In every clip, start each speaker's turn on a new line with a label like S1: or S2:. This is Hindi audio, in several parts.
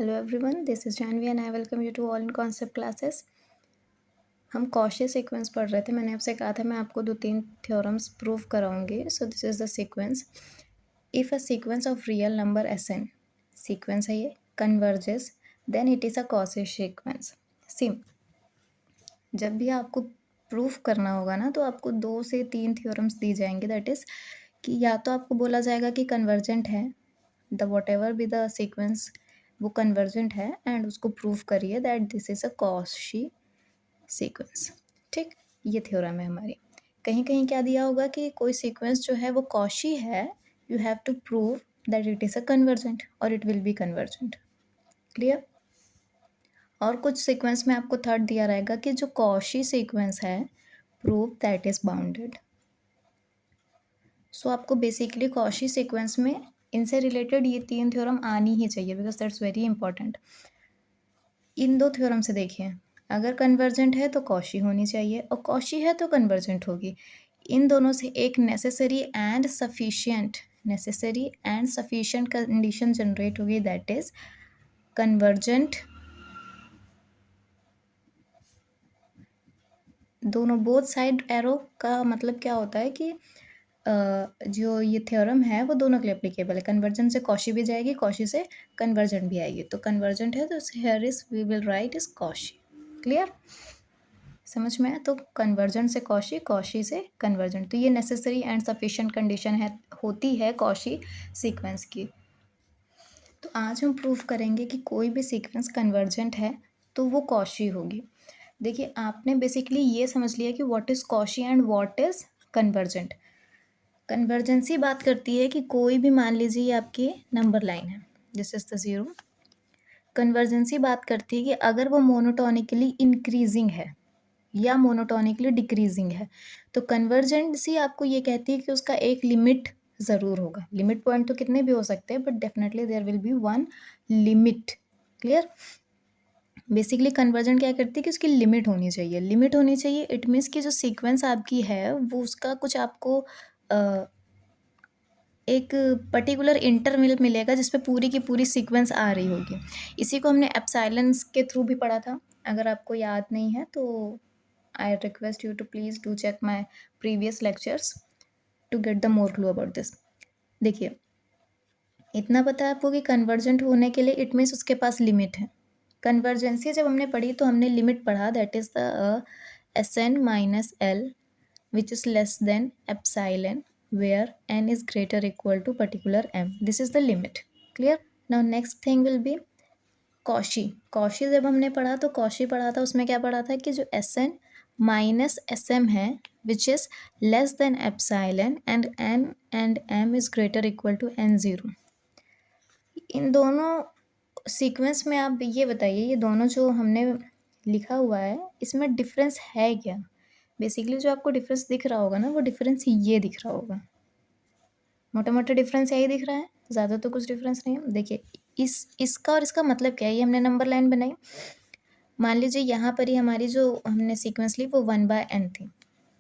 S1: Hello everyone, this is Janvi and I welcome you to all in concept classes. हम कॉशी सीक्वेंस पढ़ रहे थे. मैंने आपसे कहा था मैं आपको 2-3 थ्योरम्स प्रूव कराऊंगी. So this is the sequence. If a sequence of real number n sequence है ये converges then it is a Cauchy sequence. सिम जब भी आपको प्रूफ करना होगा ना तो आपको 2 से 3 थ्योरम्स दी जाएंगे. दैट इज़ कि या तो आपको बोला जाएगा कि कन्वर्जेंट है, the what ever be the sequence वो कन्वर्जेंट है एंड उसको प्रूव करिए that this is a Cauchy sequence. ठीक, ये थ्योरम है हमारी. कहीं कहीं क्या दिया होगा कि कोई सीक्वेंस जो है वो कॉशी है, you have to prove that it is a convergent और it will be convergent. Clear. और कुछ सीक्वेंस में आपको थर्ड दिया रहेगा कि जो कॉशी सीक्वेंस है प्रूव दैट इज बाउंडेड. सो आपको बेसिकली कॉशी सीक्वेंस में इनसे रिलेटेड ये 3 थ्योरम आनी ही चाहिए because that's very important. In 2 theorem से देखिए, अगर कन्वर्जेंट है तो कॉशी होनी चाहिए और कॉशी है तो कन्वर्जेंट होगी. इन दोनों से एक necessary and sufficient condition generate होगी दैट इज कन्वर्जेंट. दोनों बोथ साइड एरो का मतलब क्या होता है कि जो ये थ्योरम है वो दोनों के लिए एप्लीकेबल है. कन्वर्जेंट से कॉशी भी जाएगी, कॉशी से कन्वर्जेंट भी आएगी. तो कन्वर्जेंट है तो here is we will write is Cauchy. Clear, समझ में आया. तो कन्वर्जेंट से कॉशी, कॉशी से कन्वर्जेंट. तो ये नेसेसरी एंड सफिशिएंट कंडीशन है होती है कॉशी सीक्वेंस की. तो आज हम प्रूव करेंगे कि कोई भी सीक्वेंस कन्वर्जेंट है तो वो कॉशी होगी. देखिए, आपने बेसिकली ये समझ लिया कि what is Cauchy and what is convergent. कन्वर्जेंसी बात करती है कि कोई भी, मान लीजिए ये आपकी नंबर लाइन है, दिस इज द ज़ीरो. कन्वर्जेंसी बात करती है कि अगर वो मोनोटोनिकली इंक्रीजिंग है या मोनोटोनिकली डिक्रीजिंग है तो कन्वर्जेंसी आपको ये कहती है कि उसका एक लिमिट ज़रूर होगा. लिमिट पॉइंट तो कितने भी हो सकते हैं but definitely there will be one limit. Clear. Basically convergent क्या करती है कि उसकी लिमिट होनी चाहिए. लिमिट होनी चाहिए इट मीन्स कि जो सीक्वेंस आपकी है वो उसका कुछ आपको एक पर्टिकुलर इंटरवल मिलेगा जिसपे पूरी की पूरी सीक्वेंस आ रही होगी. इसी को हमने एप्सिलॉन्स के थ्रू भी पढ़ा था. अगर आपको याद नहीं है तो I request you to please do check my previous lectures to get the more clue about this. देखिए, इतना पता है आपको कि कन्वर्जेंट होने के लिए इट मीन्स उसके पास लिमिट है. कन्वर्जेंसी जब हमने पढ़ी तो हमने लिमिट पढ़ा that is the Sn minus L which is less than epsilon where n is greater equal to particular m. This is the limit. Clear. Now next thing will be Cauchy. Cauchy जब हमने पढ़ा तो कॉशी पढ़ा था, उसमें क्या पढ़ा था कि जो Sn माइनस Sm है which is less than epsilon and n and m is greater equal to n0. इन दोनों सीक्वेंस में आप ये बताइए, ये दोनों जो हमने लिखा हुआ है इसमें डिफरेंस है क्या. बेसिकली जो आपको डिफरेंस दिख रहा होगा ना वो डिफरेंस ये दिख रहा होगा. मोटा मोटा डिफरेंस यही दिख रहा है, ज़्यादा तो कुछ डिफरेंस नहीं है. देखिए, इसका और इसका मतलब क्या है. ये हमने नंबर लाइन बनाई. मान लीजिए यहाँ पर ही हमारी जो हमने सीक्वेंस ली वो 1/n थी.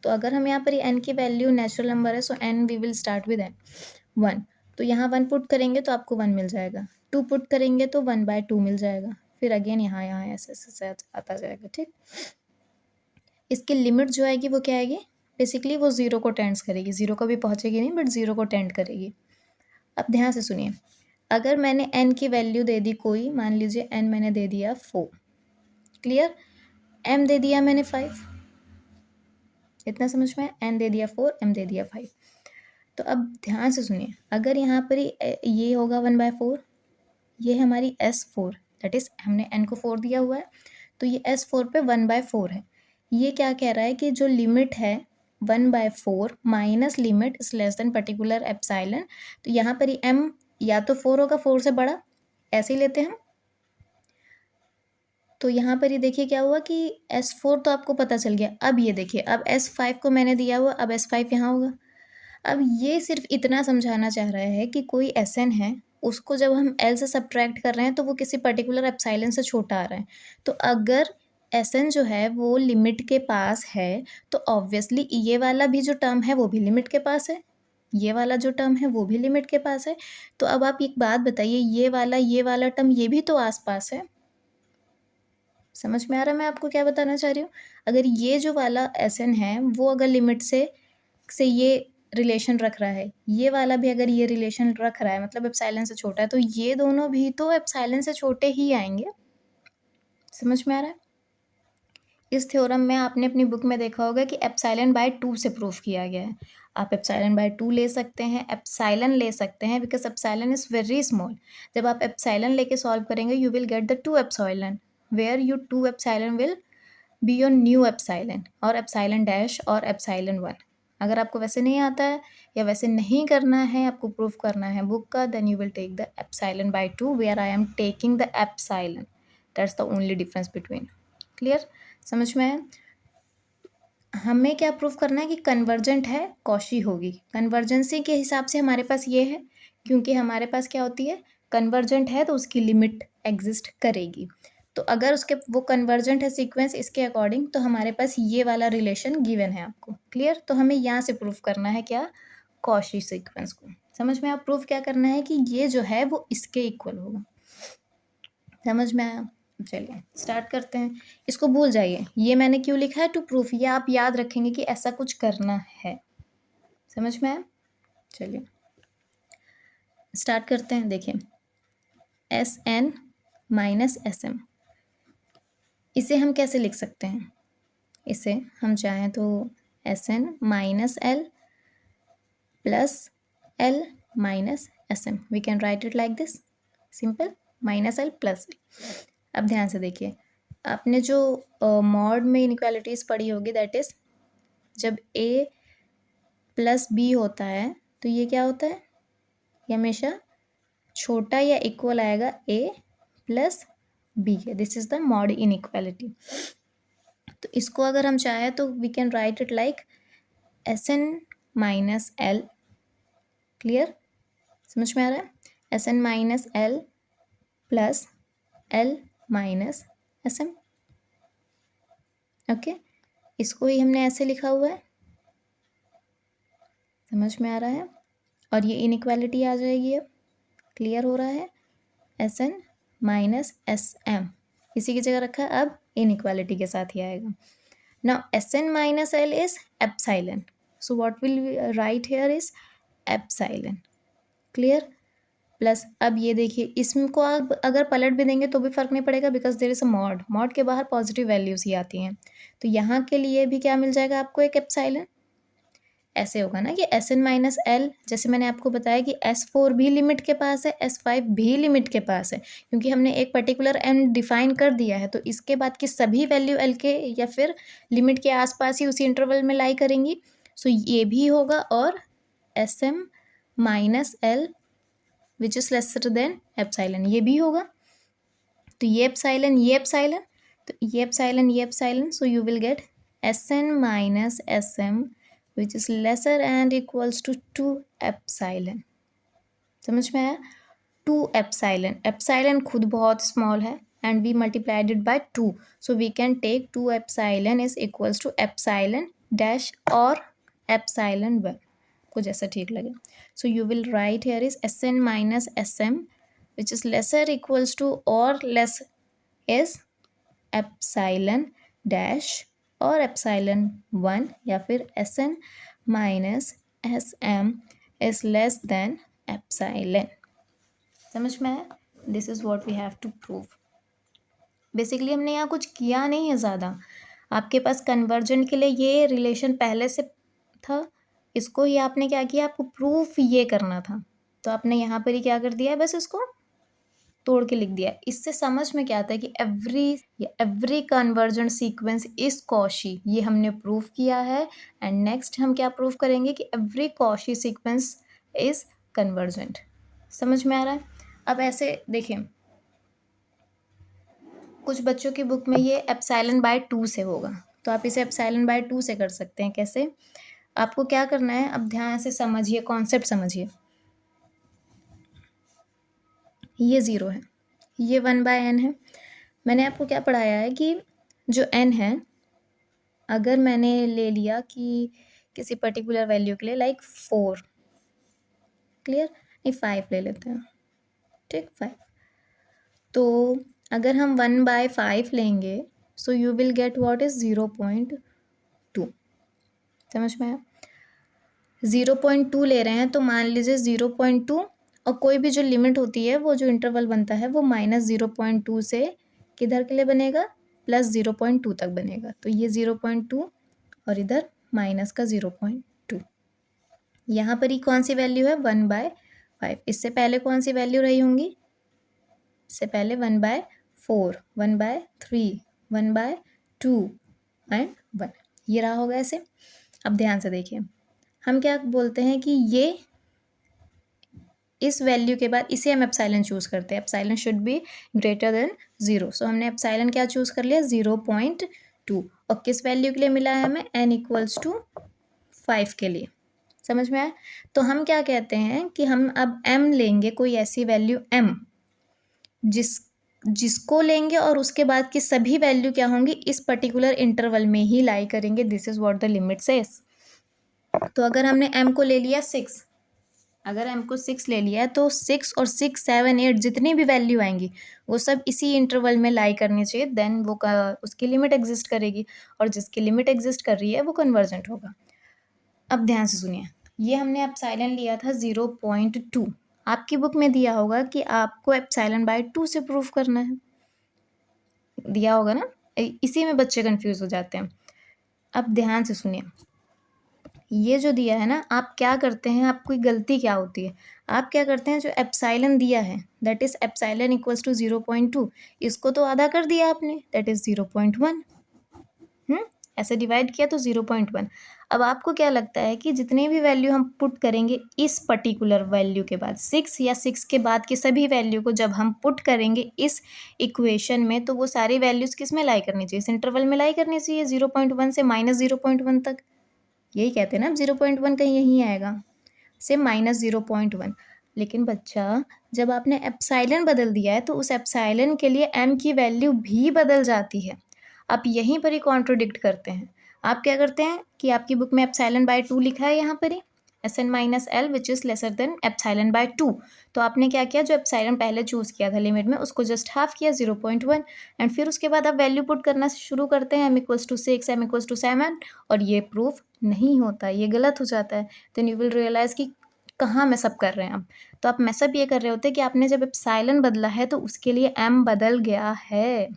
S1: तो अगर हम यहाँ पर ही n की वैल्यू नेचुरल नंबर है so n we will start with n 1. तो यहाँ 1 पुट करेंगे तो आपको 1 मिल जाएगा. 2 पुट करेंगे तो 1/2 मिल जाएगा. फिर अगेन यहाँ यहाँ ऐसे आता जाएगा. ठीक, इसकी लिमिट जो आएगी वो क्या आएगी. बेसिकली वो ज़ीरो को टेंड्स करेगी. ज़ीरो कभी पहुँचेगी नहीं बट ज़ीरो को टेंड करेगी. अब ध्यान से सुनिए, अगर मैंने n की वैल्यू दे दी कोई, मान लीजिए n मैंने दे दिया 4. क्लियर. m दे दिया मैंने 5. इतना समझ में. n दे दिया 4, m दे दिया 5. तो अब ध्यान से सुनिए, अगर यहाँ पर ही ये होगा 1/4, ये है हमारी S4 दैट इज़ हमने n को 4 दिया हुआ है तो ये S4 पे 1/4 है. ये क्या कह रहा है कि जो लिमिट है 1/4 minus limit is less then particular epsilon. तो यहाँ पर ही m या तो 4 होगा, 4 से बड़ा, ऐसे ही लेते हैं हम. तो यहाँ पर ही देखिए क्या हुआ कि S4 तो आपको पता चल गया. अब ये देखिए, अब S5 को मैंने दिया हुआ, अब S5 यहाँ होगा. अब ये सिर्फ इतना समझाना चाह रहा है कि कोई Sn है, उसको जब हम L से सब्ट्रैक्ट कर रहे हैं तो वो किसी पर्टिकुलर एप्सिलॉन से छोटा आ रहा है. तो अगर Sn जो है वो लिमिट के पास है तो ऑब्वियसली ये वाला भी जो टर्म है वो भी लिमिट के पास है. ये वाला जो टर्म है वो भी लिमिट के पास है। तो अब आप एक बात बताइए, ये वाला टर्म ये भी तो आसपास है। समझ में आ रहा है मैं आपको क्या बताना चाह रही हूँ? अगर ये जो वाला Sn है वो अगर लिमिट से ये रिलेशन रख रहा है, ये वाला भी अगर ये रिलेशन रख रहा है, मतलब एप्सिलॉन से छोटा है, तो ये दोनों भी तो एप्सिलॉन से छोटे ही आएंगे। समझ में आ रहा है? इस थ्योरम में आपने अपनी बुक में देखा होगा कि एप्सिलॉन बाय 2 से प्रूफ किया गया है। आप एप्सिलॉन बाय 2 ले सकते हैं, एप्सिलॉन ले सकते हैं, because epsilon is very small. जब आप एप्सिलॉन लेके सॉल्व करेंगे you will get the 2 epsilon, where you 2 epsilon will be your new epsilon और एप्सिलॉन डैश और एप्सिलॉन 1। अगर आपको वैसे नहीं आता है या वैसे नहीं करना है, आपको प्रूफ करना है बुक का, then you will take the epsilon by 2 where I am taking the epsilon. That's the only difference between. Clear? समझ में आया? हमें क्या प्रूफ करना है कि कन्वर्जेंट है, कॉशी होगी। कन्वर्जेंसी के हिसाब से हमारे पास ये है, क्योंकि हमारे पास क्या होती है, कन्वर्जेंट है तो उसकी लिमिट एग्जिस्ट करेगी। तो अगर उसके वो कन्वर्जेंट है सीक्वेंस इसके अकॉर्डिंग, तो हमारे पास ये वाला रिलेशन गिवन है आपको। क्लियर? तो हमें यहाँ से प्रूफ करना है क्या, कॉशी सीक्वेंस को। समझ में? आप प्रूफ क्या करना है कि ये जो है वो इसके इक्वल होगा। समझ में आया? चलिए स्टार्ट करते हैं। इसको भूल जाइए, ये मैंने क्यों लिखा है, टू प्रूफ। ये आप याद रखेंगे कि ऐसा कुछ करना है। समझ में आया? चलिए स्टार्ट करते हैं। देखिए Sn माइनस Sm, इसे हम कैसे लिख सकते हैं? इसे हम चाहें तो Sn minus L plus L minus Sm, we can write it like this, simple, minus L plus L। अब ध्यान से देखिए, आपने जो मॉड में इनइक्वालिटीज़ पढ़ी होगी, दैट इज़ जब a प्लस b होता है तो ये क्या होता है, ये हमेशा छोटा या इक्वल आएगा a प्लस b के। This is the mod inequality. तो इसको अगर हम चाहें तो we can write it like Sn minus L। Clear? समझ में आ रहा है? Sn minus L plus L minus Sm। Okay, इसको ही हमने ऐसे लिखा हुआ है। समझ में आ रहा है? और ये इनइक्वालिटी आ जाएगी अब। क्लियर हो रहा है? Sn माइनस Sm इसी की जगह रखा है, अब इनइक्वालिटी के साथ ही आएगा। Now Sn minus L is epsilon, so what will we write here is epsilon. Clear? Plus अब ये देखिए, इसको आप अगर पलट भी देंगे तो भी फर्क नहीं पड़ेगा, because there is a mod, mod के बाहर पॉजिटिव वैल्यूज ही आती हैं। तो यहाँ के लिए भी क्या मिल जाएगा आपको, एक एप्सिलॉन। ऐसे होगा ना कि Sn माइनस L, जैसे मैंने आपको बताया कि S4 भी लिमिट के पास है, S5 भी लिमिट के पास है, क्योंकि हमने एक पर्टिकुलर n डिफाइन कर दिया है। तो इसके बाद की सभी वैल्यू L के या फिर लिमिट के आसपास ही उसी इंटरवल में लाई करेंगी। सो ये भी होगा, और Sm minus L which is lesser than epsilon, ये भी होगा। तो ये एप्सिलॉन, ये एप्सिलॉन, तो ये एप्सिलॉन, ये epsilon, so you will gate Sn minus Sm which is lesser and equals to 2 epsilon। समझ में आया? 2 epsilon, epsilon खुद बहुत स्मॉल है and we multiplied it by 2, so we can take 2 epsilon is equals to epsilon dash or epsilon 1, को जैसा ठीक लगे। So you will write here is Sn minus Sm which is lesser equals to or less is epsilon dash और एप्सिलॉन 1, या फिर Sn minus Sm is less than epsilon. समझ में आया? This is what we have to prove. Basically हमने यहाँ कुछ किया नहीं है ज़्यादा। आपके पास कन्वर्जन के लिए ये रिलेशन पहले से था, इसको ही आपने क्या किया, आपको प्रूफ ये करना था, तो आपने यहाँ पर ही क्या कर दिया है, बस इसको तोड़ के लिख दिया। इससे समझ में क्या आता है कि every convergent sequence is Cauchy, ये हमने प्रूफ किया है। एंड नेक्स्ट हम क्या प्रूफ करेंगे कि every Cauchy sequence is convergent. समझ में आ रहा है? अब ऐसे देखें, कुछ बच्चों की बुक में ये एप्सिलॉन बाय 2 से होगा, तो आप इसे एप्सिलॉन बाय 2 से कर सकते हैं। कैसे? आपको क्या करना है, अब ध्यान से समझिए, कॉन्सेप्ट समझिए। ये 0 है, ये 1/n है। मैंने आपको क्या पढ़ाया है कि जो n है, अगर मैंने ले लिया कि किसी पर्टिकुलर वैल्यू के लिए लाइक 4, क्लियर? नहीं 5 ले लेते हैं, ठीक 5। तो अगर हम 1/5 लेंगे सो you will get what is 0.2। समझ में आया? 0.2 ले रहे हैं तो मान लीजिए 0.2 और कोई भी जो लिमिट होती है वो जो इंटरवल बनता है वो -0.2 से किधर के लिए बनेगा, +0.2 तक बनेगा। तो ये 0.2 और इधर माइनस का 0.2। यहाँ पर ही कौन सी वैल्यू है 1/5। इससे पहले कौन सी वैल्यू रही होंगी, इससे पहले 1/4, 1/3, 1/2 एंड 1, ये रहा होगा ऐसे। अब ध्यान से देखिए, हम क्या बोलते हैं कि ये इस वैल्यू के बाद इसे हम एप्सिलॉन चूज करते हैं, epsilon should be greater than 0। सो हमने एप्सिलॉन क्या चूज कर लिया 0.2, और किस वैल्यू के लिए मिला है हमें n = 5 के लिए। समझ में आया? तो हम क्या कहते हैं कि हम अब m लेंगे, कोई ऐसी वैल्यू m जिसको लेंगे और उसके बाद की सभी वैल्यू क्या होंगी इस पर्टिकुलर इंटरवल में ही लाई करेंगे। This is what the limit says. तो अगर हमने m को ले लिया 6, अगर m को 6 ले लिया है तो 6 और 6, 7, 8 जितनी भी वैल्यू आएंगी वो सब इसी इंटरवल में लाई करनी चाहिए, देन वो उसकी लिमिट एग्जिस्ट करेगी, और जिसकी लिमिट एग्जिस्ट कर रही है वो कन्वर्जेंट होगा। अब ध्यान से सुनिए, ये हमने एप्सिलॉन लिया था 0.2। आपकी बुक में दिया होगा कि आपको ε/2 से प्रूफ करना है, दिया होगा ना, इसी में बच्चे कंफ्यूज हो जाते हैं। अब ध्यान से सुनिए, ये जो दिया है ना, आप क्या करते हैं, आपकी गलती क्या होती है, आप क्या करते हैं, जो एप्सिलॉन दिया है दैट इज एप्सिलॉन = 0.2, इसको तो आधा कर दिया आपने, दैट इज 0.1। ऐसे डिवाइड किया तो 0.1। अब आपको क्या लगता है कि जितने भी वैल्यू हम पुट करेंगे इस पर्टिकुलर वैल्यू के बाद 6 या 6 के बाद की सभी वैल्यू को जब हम पुट करेंगे इस इक्वेशन में, तो वो सारी वैल्यूज़ किस में लाई करनी चाहिए, इस इंटरवल में लाई करनी चाहिए 0.1 से -0.1 तक। यही कहते हैं ना, 0.1 कहीं यहीं आएगा, से -0.1। लेकिन बच्चा, जब आपने एप्सिलॉन बदल दिया है तो उस एप्सिलॉन के लिए m की वैल्यू भी बदल जाती है। आप यहीं पर ही कॉन्ट्रोडिक्ट करते हैं। आप क्या करते हैं कि आपकी बुक में ε/2 लिखा है यहाँ पर ही, Sn - L which is lesser than ε/2। तो आपने क्या किया, जो एप्सिलॉन पहले चूज़ किया था लिमिट में उसको जस्ट हाफ किया 0.1, एंड फिर उसके बाद आप वैल्यू पुट करना शुरू करते हैं m = 6, m = 7, और ये प्रूफ नहीं होता, ये गलत हो जाता है। देन यू विल रियलाइज़ कि कहाँ मैसअप कर रहे हैं आप। तो आप मैसअप ये कर रहे होते हैं कि आपने जब एप्सिलॉन बदला है तो उसके लिए m बदल गया है,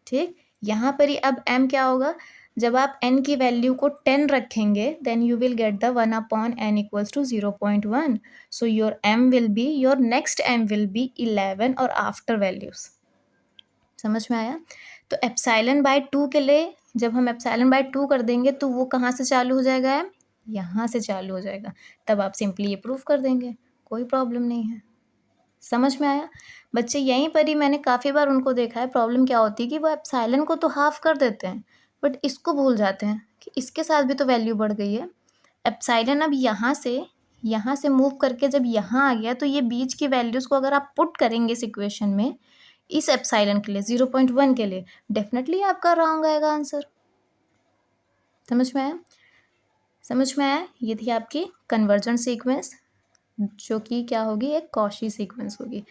S1: ठीक। यहाँ पर ही अब m क्या होगा, जब आप n की वैल्यू को 10 रखेंगे then you will get the 1/n = 0.1। So your m will be, your next m will be 11 और आफ्टर वैल्यूज। समझ में आया? तो ε/2 के लिए जब हम ε/2 कर देंगे तो वो कहाँ से चालू हो जाएगा, m यहाँ से चालू हो जाएगा, तब आप सिंपली ये प्रूफ कर देंगे, कोई प्रॉब्लम नहीं है। समझ में आया? बच्चे यहीं पर ही मैंने काफ़ी बार उनको देखा है, प्रॉब्लम क्या होती है कि वो एप्सिलॉन को तो हाफ कर देते हैं बट इसको भूल जाते हैं कि इसके साथ भी तो वैल्यू बढ़ गई है। एप्सिलॉन अब यहाँ से मूव करके जब यहाँ आ गया तो ये बीच की वैल्यूज़ को अगर आप पुट करेंगे इस इक्वेशन में, इस एप्सिलॉन के लिए 0.1 के लिए, डेफिनेटली आपका रॉन्ग आएगा आंसर। समझ में आया? समझ में आया? ये थी आपकी कन्वर्जेंट सीक्वेंस, जो कि क्या होगी, एक कॉची सीक्वेंस होगी।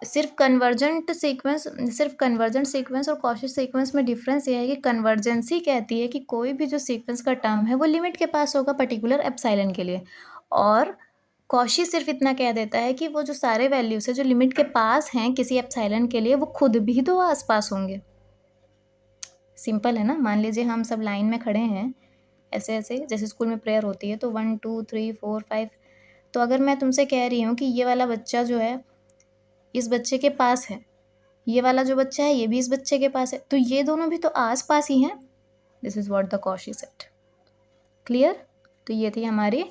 S1: सिर्फ कन्वर्जेंट सीक्वेंस और कॉची सीक्वेंस में डिफरेंस ये है कि कन्वर्जेंसी कहती है कि कोई भी जो सीक्वेंस का टर्म है वो लिमिट के पास होगा पर्टिकुलर एप्सिलॉन के लिए, और कॉची सिर्फ इतना कह देता है कि वो जो सारे वैल्यूज है जो लिमिट के पास हैं किसी एप्सिलॉन के लिए, वो खुद भी तो आसपास होंगे। सिंपल है ना। मान लीजिए हम सब लाइन में खड़े हैं ऐसे ऐसे, जैसे स्कूल में प्रेयर होती है तो 1 2 3 4 5, तो अगर मैं तुमसे कह रही हूँ कि ये वाला बच्चा जो है इस बच्चे के पास है, ये वाला जो बच्चा है ये भी इस बच्चे के पास है, तो ये दोनों भी तो आस पास ही हैं। This is what the Cauchy set. Clear? तो ये थी हमारी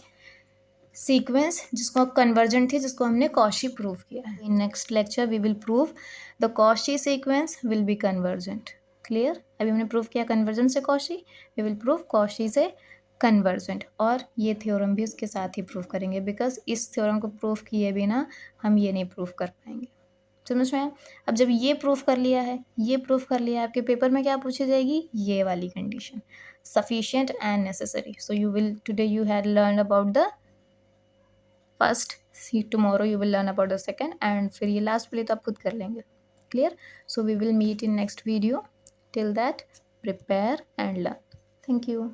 S1: सीक्वेंस जिसको कन्वर्जेंट थी, जिसको हमने कॉची प्रूव किया है। In next lecture we will prove the Cauchy sequence will be convergent. Clear? अभी हमने प्रूव किया कन्वर्जेंट से Cauchy, we will prove Cauchy से कन्वर्जेंट, और ये थ्योरम भी उसके साथ ही प्रूव करेंगे, बिकॉज इस थ्योरम को प्रूव किए बिना हम ये नहीं प्रूव कर पाएंगे। समझ में आया? अब जब ये प्रूफ कर लिया है, ये प्रूफ कर लिया है, आपके पेपर में क्या पूछी जाएगी, ये वाली condition, sufficient and necessary. So you will today you had learn about the first, see tomorrow you will learn about the second, and फिर ये लास्ट वाली तो आप खुद कर लेंगे. Clear? So we will meet in next video. Till that, prepare and learn. Thank you.